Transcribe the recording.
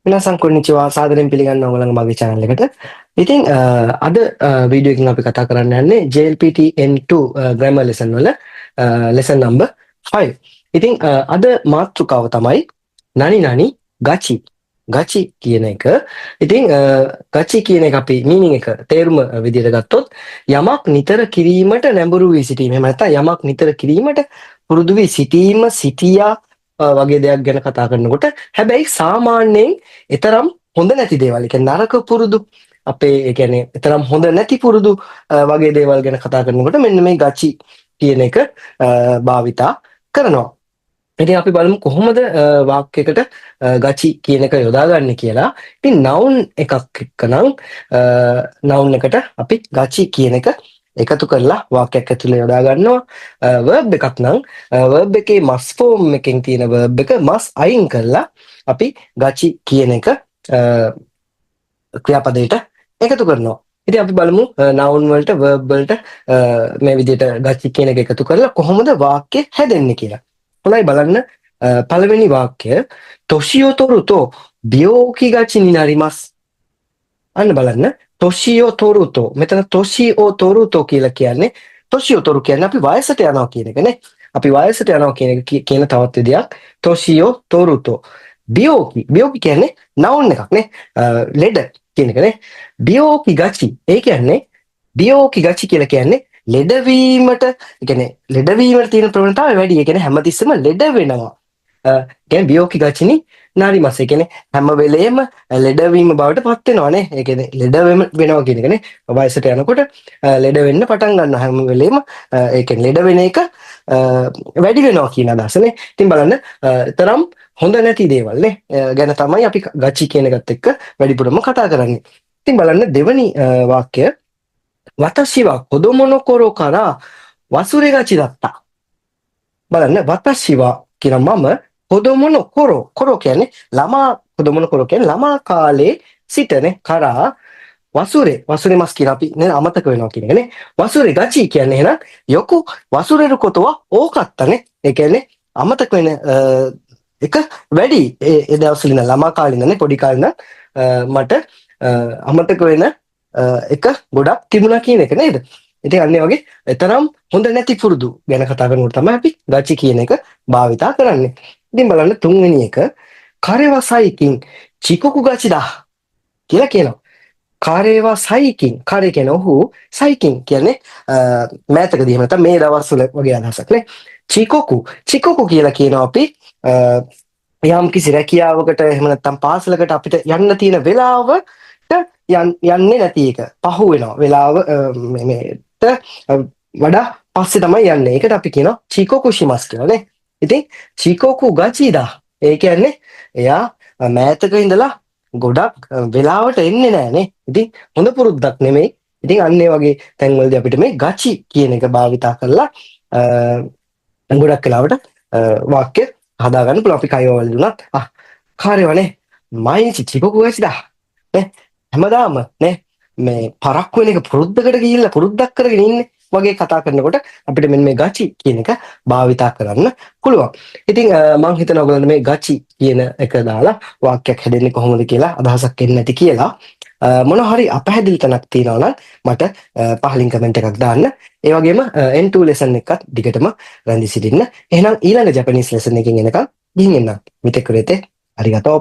皆さんこんにちは. සාදරයෙන් පිළිගන්නවා ඔයගොල්ලන්ගේ මගේ channel එකට. ඉතින් අද වීඩියෝ එකකින් අපි කතා කරන්න යන්නේ JLPT N2 grammar lesson වල lesson number 5. ඉතින් අද මාතෘකාව තමයි නනි නනි ගචි. ගචි කියන එක. ඉතින් ගචි කියන එක අපි meaning එක තේරුම විදිහට ගත්තොත් යමක් නිතර කිරීමට නැඹුරු වී සිටීම. එහෙම නැත්නම් යමක් නිතර කිරීමට පුරුදු වී සිටීම සිටියා වගේ දෙයක් ගැන කතා කරනකොට හැබැයි සාමාන්‍යයෙන් එතරම් හොඳ නැති දේවල්. ඒ කියන්නේ නරක පුරුදු අපේ ඒ කියන්නේ එතරම් හොඳ නැති පුරුදු වගේ දේවල් ගැන කතා කරනකොට මෙන්න මේ ගචි කියන එක භාවිතා කරනවා. ඉතින් අපි බලමු කොහොමද වාක්‍යයකට ගචි කියන එක යොදාගන්නේ කියලා. ඉතින් noun එකක් එක්කනම් noun එකට අපි ගචි කියන එක එකතු කරලා වාක්‍යයක් ඇතුලේ යොදා ගන්නවා. verb එකක් නම් verb එකේ must form එකෙන් තියෙන verb එක must අයින් කරලා අපි ගචි කියන එක ක්‍රියාපදයට එකතු කරනවා. ඉතින් අපි බලමු noun වලට verb වලට මේ විදිහට ගචි කියන එක එකතු කරලා කොහොමද වාක්‍ය හැදෙන්නේ කියලා. හොඳයි බලන්න පළවෙනි වාක්‍ය තොෂියෝ තොරුතෝ බියෝකි ගචිになります. අන්න බලන්න තොෂියෝ තොරුතෝ මෙතන තොෂියෝ තොරුතෝ කියලා කියන්නේ තොෂියෝ තොරු කියන්නේ අපි වයසට යනවා කියන එකනේ. අපි වයසට යනවා කියන එක කියන තවත් විදියක් තොෂියෝ තොරුතෝ. බියෝකි බියෝකි කියන්නේ noun එකක් නේ. ලෙඩ කියන එකනේ. බියෝකි ගචි ඒ කියන්නේ බියෝකි ගචි කියලා කියන්නේ ලෙඩවීමට කියන්නේ ලෙඩවීමට තියෙන ප්‍රවණතාවය වැඩි. ඒ කියන්නේ හැමතිස්සෙම ලෙඩ වෙනවා. කියන්නේ බියෝකි ගචිනි නාරිමස්. ඒ කියන්නේ හැම වෙලේම ලෙඩවීම බවට පත් වෙනවානේ. ඒ කියන්නේ ලෙඩ වෙනවා කියන එකනේ. වයසට යනකොට ලෙඩ වෙන්න පටන් ගන්නවා හැම වෙලේම. ඒ කියන්නේ ලෙඩ වෙන එක වැඩි වෙනවා කියන අදහසනේ. ඉතින් බලන්න තරම් හොඳ නැති දේවල් නේ ගැන තමයි අපි ගචි කියන එකත් එක්ක වැඩිපුරම කතා කරන්නේ. ඉතින් බලන්න දෙවනි වාක්‍ය වතෂි වා කොදොමො නො කොරෝ කරා වසුරේ ගචි දත්තා. බලන්න වතෂි වා කියන මම කොදොමො නො කොරෝ කොරෝ කියන්නේ ළමා කොදොමො නො කොරෝ කියන්නේ ළමා කාලේ සිටනේ කරා වසුරේ වසුරේ මස් කියලා අපි නේ අමතක වෙනවා කියන එකනේ. වසුරේ ගචි කියන්නේ එහෙනම් යොකු වසුරේරු කොතවා ඕකත්තනේ. ඒ කියන්නේ අමතක වෙන එක වැඩි ඒ දවස්වල ඉඳන් ළමා කාලේ ඉඳන් පොඩි කාලේ ඉඳන් මට අමතක වෙන එක ගොඩක් තිබුණා කියන එක නේද? ඉතින් අන්න ඒ වගේ තරම් හොඳ නැති පුරුදු ගැන කතා කරනකොට තමයි අපි ගචි කියන එක භාවිතා කරන්නේ. ඉතින් බලන්න තුන්වෙනි එක කරේවා සයිකින් චිකොකු ගචිදා කියලා කියනවා. කරේවා සයිකින් කරේ කියන ඔහු සයිකින් කියන්නේ මෑතකදී එහෙම නැත්නම් මේ දවස්වල වගේ අදහසක් නේ. චිකොකු චිකොකු කියලා කියනවා අපි යම් කිසි රැකියාවකට එහෙම නැත්නම් පාසලකට අපිට යන්න තියෙන වෙලාවට යන්නේ නැති එක පහු වෙනවා වෙලාව මේට වඩා පස්සේ තමයි යන්නේ. ඒකට අපි කියනවා චිකොකු ශිමස් කියලා නේ. ඉතින් චිකොකු ගචිදා ඒ කියන්නේ එයා මෑතක ඉඳලා ගොඩක් වෙලාවට එන්නේ නැහැ නේ. ඉතින් හොඳ පුරුද්දක් නෙමෙයි. ඉතින් අන්න ඒ වගේ තැන්වලදී අපිට මේ ගචි කියන එක භාවිතා කරලා ගොඩක් වෙලාවට වාක්‍ය හදාගන්න පුළුවන්. අපි කයවල දුනත් කාර්යවනේ මයිචි චිකොකු ගචිදා නේ හැමදාම නේ මේ පරක්කු වෙන එක පුරුද්දකට ගිහිල්ලා පුරුද්දක් කරගෙන ඉන්නේ වගේ කතා කරනකොට අපිට මෙන්න මේ ගචි කියන එක භාවිතා කරන්න පුළුවන්. ඉතින් මම හිතනවා ඔයගොල්ලන්ට මේ ගචි කියන එක දාලා වාක්‍යයක් හැදෙන්නේ කොහොමද කියලා අදහසක් එන්නේ නැති කියලා. මොන හරි අපහැදිලි තැනක් තියෙනවා නම් මට පහලින් කමෙන්ට් එකක් දාන්න. ඒ වගේම N2 lesson එකත් දිගටම රැඳී සිටින්න. එහෙනම් ඊළඟ ජපනීස් lesson එකකින් එනකම් ගිහින් එන්න. මිතෙක් කරේතේ. අරිගතෝ.